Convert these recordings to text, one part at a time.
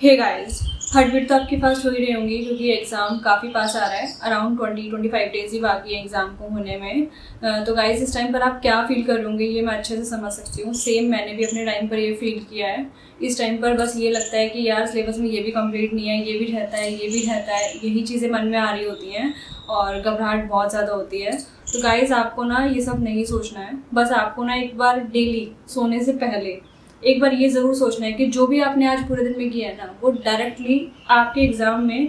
Hey guys, heart beat तो आपकी fast हो ही रही होंगी क्योंकि एग्ज़ाम काफ़ी पास आ रहा है। अराउंड 20-25 डेज़ ही बाकी है एग्ज़ाम को होने में। तो गाइस, इस टाइम पर आप क्या फ़ील कर होंगे ये मैं अच्छे से समझ सकती हूँ। सेम मैंने भी अपने टाइम पर ये फ़ील किया है। इस टाइम पर बस ये लगता है कि यार सिलेबस में ये भी कंप्लीट नहीं है, ये भी रहता है, ये भी रहता है, यही चीज़ें मन में आ रही होती हैं और घबराहट बहुत ज़्यादा होती है। तो गाइस, आपको ना ये सब नहीं सोचना है। बस आपको ना एक बार डेली सोने से पहले एक बार ये ज़रूर सोचना है कि जो भी आपने आज पूरे दिन में किया है ना, वो डायरेक्टली आपके एग्ज़ाम में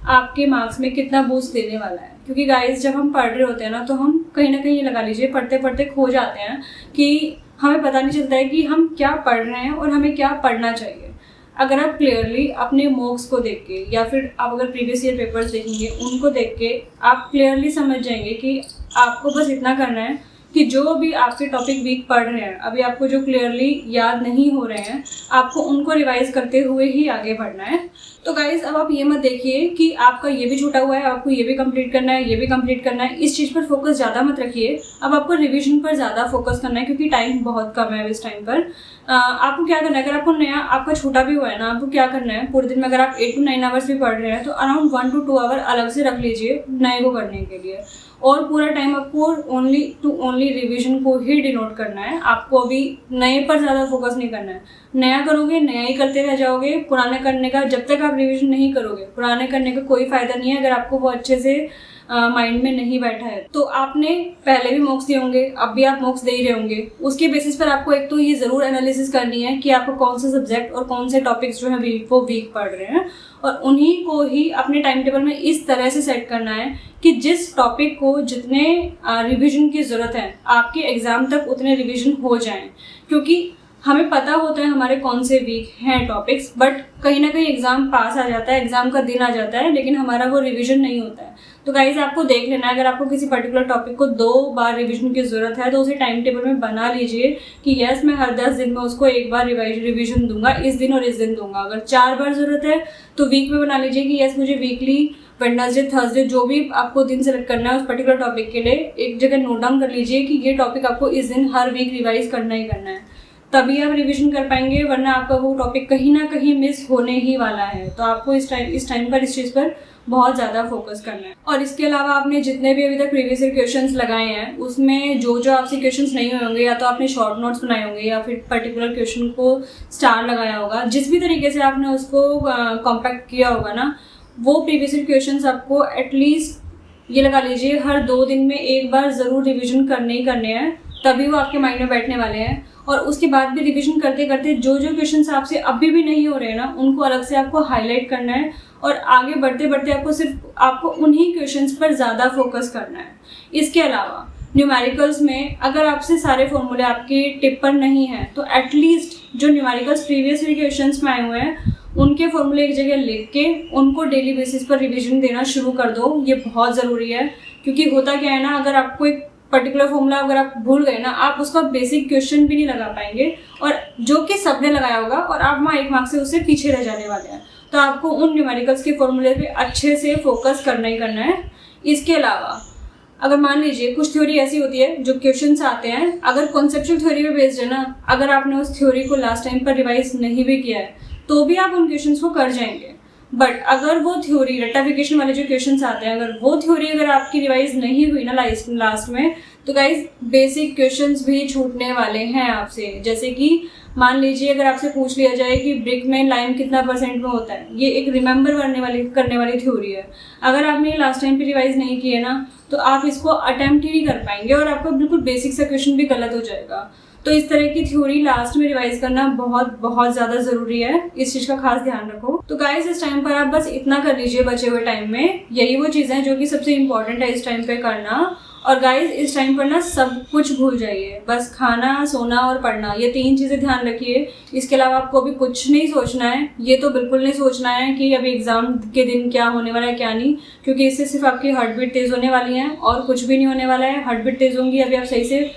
आपके मार्क्स में कितना बूस्ट देने वाला है। क्योंकि गाइस, जब हम पढ़ रहे होते हैं ना, तो हम कहीं ना कहीं ये लगा लीजिए पढ़ते पढ़ते खो जाते हैं कि हमें पता नहीं चलता है कि हम क्या पढ़ रहे हैं और हमें क्या पढ़ना चाहिए। अगर आप क्लियरली अपने मॉक्स को देख के या फिर आप अगर प्रीवियस ईयर पेपर्स देखेंगे उनको देख के आप क्लियरली समझ जाएंगे कि आपको बस इतना करना है कि जो भी आपके टॉपिक वीक पढ़ रहे हैं, अभी आपको जो क्लियरली याद नहीं हो रहे हैं, आपको उनको रिवाइज करते हुए ही आगे बढ़ना है। तो गाइज, अब आप ये मत देखिए कि आपका ये भी छूटा हुआ है, आपको ये भी कंप्लीट करना है, ये भी कंप्लीट करना है। इस चीज़ पर फोकस ज़्यादा मत रखिए। अब आपको रिवीजन पर ज़्यादा फोकस करना है क्योंकि टाइम बहुत कम है। इस टाइम पर आपको क्या करना है, अगर आपको नया आपका छूटा भी हुआ है ना, आपको क्या करना है, पूरे दिन में अगर आप 8 to 9 आवर्स भी पढ़ रहे हैं तो अराउंड 1 to 2 आवर अलग से रख लीजिए नए को करने के लिए। और पूरा टाइम आपको ओनली रिवीजन को ही डिनोट करना है। आपको अभी नए पर ज़्यादा फोकस नहीं करना है। नया करोगे, नया ही करते रह जाओगे। पुराने करने का जब तक आप रिवीजन नहीं करोगे, पुराने करने का कोई फ़ायदा नहीं है अगर आपको वो अच्छे से माइंड में नहीं बैठा है। तो आपने पहले भी मॉक्स दिए होंगे, अब भी आप मॉक्स दे ही रहे होंगे। उसके बेसिस पर आपको एक तो ये ज़रूर एनालिसिस करनी है कि आपको कौन सा सब्जेक्ट और कौन से टॉपिक्स जो है वो वीक पढ़ रहे हैं, और उन्हीं को ही अपने टाइम टेबल में इस तरह से सेट करना है कि जिस टॉपिक को जितने रिवीजन की ज़रूरत है आपके एग्ज़ाम तक उतने रिवीजन हो जाएं। क्योंकि हमें पता होता है हमारे कौन से वीक हैं टॉपिक्स, बट कहीं ना कहीं एग्ज़ाम पास आ जाता है, एग्ज़ाम का दिन आ जाता है, लेकिन हमारा वो रिवीजन नहीं होता है। तो गाइज, आपको देख लेना है, अगर आपको किसी पर्टिकुलर टॉपिक को 2 बार रिवीजन की ज़रूरत है तो उसे टाइम टेबल में बना लीजिए कि यस, मैं हर 10 दिन में उसको एक बार रिवीजन दूंगा, इस दिन और इस दिन दूंगा। अगर 4 बार ज़रूरत है तो वीक में बना लीजिए कि यस, मुझे वीकली वेडनेसडे, थर्सडे, जो भी आपको दिन सेलेक्ट करना है उस पर्टिकुलर टॉपिक के लिए एक जगह नोट डाउन कर लीजिए कि ये टॉपिक आपको इस दिन हर वीक रिवाइज करना ही करना है। तभी आप रिवीजन कर पाएंगे, वरना आपका वो टॉपिक कहीं ना कहीं मिस होने ही वाला है। तो आपको इस टाइम पर इस चीज़ पर बहुत ज़्यादा फोकस करना है। और इसके अलावा आपने जितने भी अभी तक प्रीवियस ईयर क्वेश्चंस लगाए हैं उसमें जो जो आपसे क्वेश्चंस नहीं हुए होंगे, या तो आपने शॉर्ट नोट्स बनाए होंगे या फिर पर्टिकुलर क्वेश्चन को स्टार लगाया होगा, जिस भी तरीके से आपने उसको कॉम्पैक्ट किया होगा ना, वो प्रीवियस ईयर क्वेश्चंस आपको एटलीस्ट ये लगा लीजिए हर 2 दिन में एक बार ज़रूर रिविजन करने ही करने हैं, तभी वो आपके माइंड में बैठने वाले हैं। और उसके बाद भी रिवीजन करते करते जो जो क्वेश्चंस आपसे अभी भी नहीं हो रहे हैं ना, उनको अलग से आपको हाईलाइट करना है और आगे बढ़ते बढ़ते आपको उन्हीं क्वेश्चंस पर ज़्यादा फोकस करना है। इसके अलावा न्यूमेरिकल्स में अगर आपसे सारे फॉर्मूले आपके टिप पर नहीं हैं तो एटलीस्ट जो न्यूमेरिकल्स प्रीवियस ईयर क्वेश्चंस में आए हुए हैं उनके फॉर्मूले एक जगह लिख के उनको डेली बेसिस पर रिवीजन देना शुरू कर दो। ये बहुत ज़रूरी है, क्योंकि होता क्या है ना, अगर आपको एक पर्टिकुलर फॉर्मूला अगर आप भूल गए ना, आप उसका बेसिक क्वेश्चन भी नहीं लगा पाएंगे, और जो कि सबने लगाया होगा और आप वहाँ 1 मार्क्स से उससे पीछे रह जाने वाले हैं। तो आपको उन न्यूमेरिकल्स के फॉर्मूले पे अच्छे से फोकस करना ही करना है। इसके अलावा अगर मान लीजिए कुछ थ्योरी ऐसी होती है जो क्वेश्चंस आते हैं, अगर कॉन्सेप्चुअल थ्योरी पे बेस्ड है ना, अगर आपने उस थ्योरी को लास्ट टाइम पर रिवाइज नहीं भी किया है तो भी आप उन क्वेश्चंस को कर जाएंगे। बट अगर वो थ्योरी रट्टाफिकेशन वाले जो क्वेश्चंस आते हैं, अगर वो थ्योरी अगर आपकी रिवाइज नहीं हुई ना लास्ट में, तो गाइज बेसिक क्वेश्चंस भी छूटने वाले हैं आपसे। जैसे कि मान लीजिए अगर आपसे पूछ लिया जाए कि ब्रिक में लाइम कितना % में होता है, ये एक रिमेंबर करने वाली थ्योरी है। अगर आपने लास्ट टाइम पे रिवाइज नहीं किया ना, तो आप इसको अटेम्प्ट ही नहीं कर पाएंगे और आपका बिल्कुल बेसिक सा क्वेश्चन भी गलत हो जाएगा। तो इस तरह की थ्योरी लास्ट में रिवाइज करना बहुत बहुत ज़्यादा ज़रूरी है। इस चीज़ का खास ध्यान रखो। तो गाइस, इस टाइम पर आप बस इतना कर लीजिए बचे हुए टाइम में। यही वो चीज़ें हैं जो कि सबसे इम्पोर्टेंट है इस टाइम पे करना। और गाइस, इस टाइम पर ना सब कुछ भूल जाइए, बस खाना, सोना और पढ़ना, ये 3 चीज़ें ध्यान रखिए। इसके अलावा आपको अभी कुछ नहीं सोचना है। ये तो बिल्कुल नहीं सोचना है कि अभी एग्जाम के दिन क्या होने वाला है क्या नहीं, क्योंकि इससे सिर्फ आपकी हार्ट बीट तेज़ होने वाली है और कुछ भी नहीं होने वाला है। हार्ट बीट तेज़ होंगी, अभी आप सही से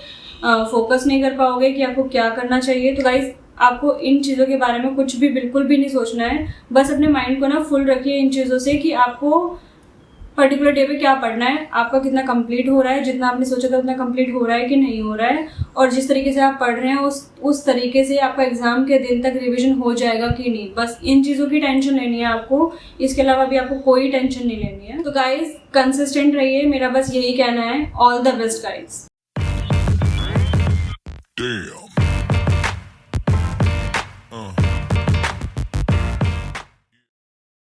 फोकस नहीं कर पाओगे कि आपको क्या करना चाहिए। तो गाइज, आपको इन चीज़ों के बारे में कुछ भी बिल्कुल भी नहीं सोचना है। बस अपने माइंड को ना फुल रखिए इन चीज़ों से कि आपको पर्टिकुलर डे पे क्या पढ़ना है, आपका कितना कंप्लीट हो रहा है, जितना आपने सोचा था उतना कंप्लीट हो रहा है कि नहीं हो रहा है, और जिस तरीके से आप पढ़ रहे हैं उस तरीके से आपका एग्जाम के दिन तक रिवीजन हो जाएगा कि नहीं। बस इन चीज़ों की टेंशन लेनी है आपको, इसके अलावा भी आपको कोई टेंशन नहीं लेनी है। तो गाइज कंसिस्टेंट रहिए, मेरा बस यही कहना है। All the best guys.